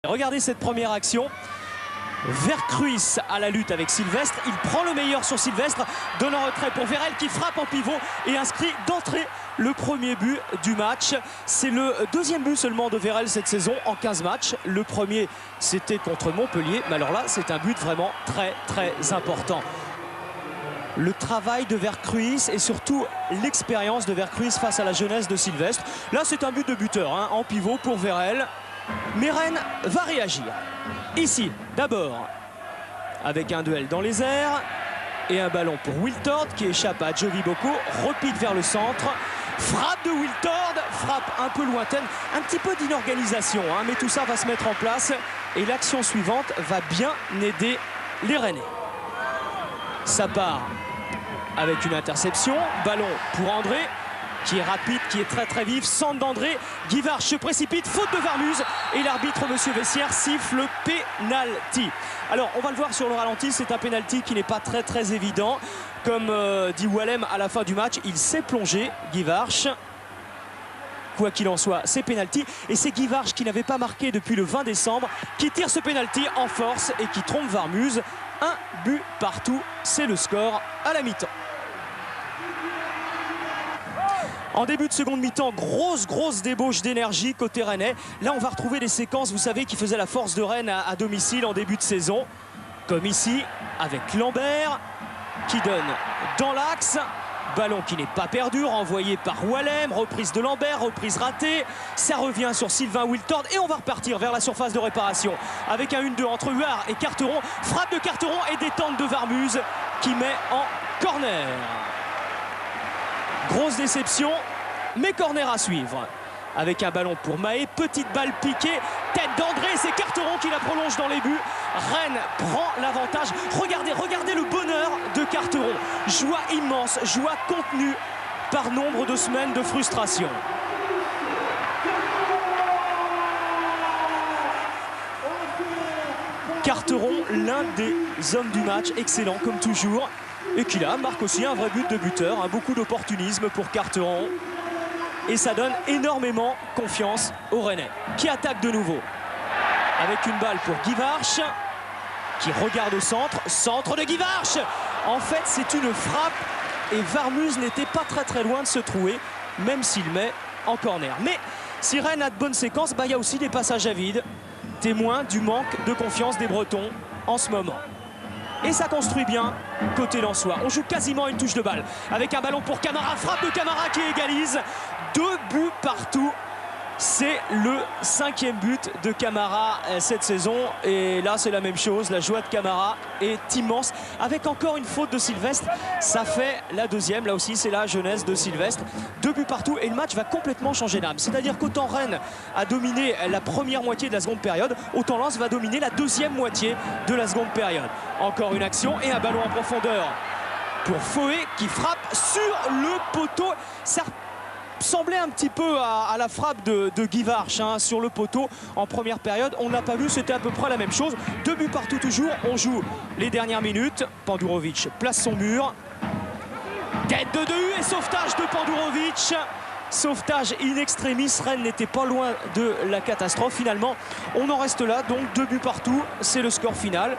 Regardez cette première action. Vercruis à la lutte avec Sylvestre. Il prend le meilleur sur Sylvestre. Donne en retrait pour Vérel qui frappe en pivot et inscrit d'entrée le premier but du match. C'est le deuxième but seulement de Vérel cette saison en 15 matchs. Le premier, c'était contre Montpellier. Mais alors là, c'est un but vraiment très important. Le travail de Vercruis et surtout l'expérience de Vercruis face à la jeunesse de Sylvestre. Là, c'est un but de buteur en pivot pour Vérel. Mais Rennes va réagir. Ici, d'abord, avec un duel dans les airs et un ballon pour Wiltord qui échappe à Jovi Boko, repique vers le centre. Frappe de Wiltord, frappe un peu lointaine, un petit peu d'inorganisation, mais tout ça va se mettre en place et l'action suivante va bien aider les Rennais. Ça part avec une interception, ballon pour André, qui est rapide, qui est très vif, centre d'André, Guivarch se précipite, faute de Varmuz et l'arbitre monsieur Vessière siffle pénalty. Alors on va le voir sur le ralenti, c'est un pénalty qui n'est pas très évident. Comme dit Wallem à la fin du match, il s'est plongé, Guivarch. Quoi qu'il en soit, c'est pénalty et c'est Guivarch qui n'avait pas marqué depuis le 20 décembre qui tire ce pénalty en force et qui trompe Varmuz. Un but partout, c'est le score à la mi-temps. En début de seconde mi-temps, grosse débauche d'énergie côté rennais. Là, on va retrouver des séquences, vous savez, qui faisaient la force de Rennes à domicile en début de saison. Comme ici, avec Lambert, qui donne dans l'axe. Ballon qui n'est pas perdu, renvoyé par Wallem. Reprise de Lambert, reprise ratée. Ça revient sur Sylvain Wiltord. Et on va repartir vers la surface de réparation. Avec un 1-2 entre Huard et Carteron. Frappe de Carteron et détente de Varmuz, qui met en corner. Grosse déception, mais corner à suivre. Avec un ballon pour Mahé, petite balle piquée, tête d'André, c'est Carteron qui la prolonge dans les buts. Rennes prend l'avantage. Regardez le bonheur de Carteron. Joie immense, joie contenue par nombre de semaines de frustration. Carteron, l'un des hommes du match, excellent comme toujours. Et qui là marque aussi un vrai but de buteur, beaucoup d'opportunisme pour Carteron. Et ça donne énormément confiance aux Rennais, qui attaquent de nouveau. Avec une balle pour Guivarch, qui regarde au centre. Centre de Guivarch. En fait, c'est une frappe et Varmuz n'était pas très loin de se trouver, même s'il met en corner. Mais si Rennes a de bonnes séquences, il y a aussi des passages à vide, témoins du manque de confiance des Bretons en ce moment. Et ça construit bien côté lensois. On joue quasiment une touche de balle. Avec un ballon pour Camara. Frappe de Camara qui égalise. 2 buts partout. C'est le 5e but de Camara cette saison. Et là, c'est la même chose. La joie de Camara est immense. Avec encore une faute de Sylvestre. Ça fait la deuxième. Là aussi, c'est la jeunesse de Sylvestre. 2 buts partout. Et le match va complètement changer d'âme. C'est-à-dire qu'autant Rennes a dominé la première moitié de la seconde période, autant Lens va dominer la deuxième moitié de la seconde période. Encore une action et un ballon en profondeur pour Foé qui frappe sur le poteau. Ça semblait un petit peu à la frappe de Guivarch sur le poteau en première période. On n'a pas vu, c'était à peu près la même chose. 2 buts partout toujours. On joue les dernières minutes. Pandurovic place son mur. Tête de Dehu et sauvetage de Pandurovic. Sauvetage in extremis. Rennes n'était pas loin de la catastrophe. Finalement, on en reste là. Donc 2 buts partout. C'est le score final.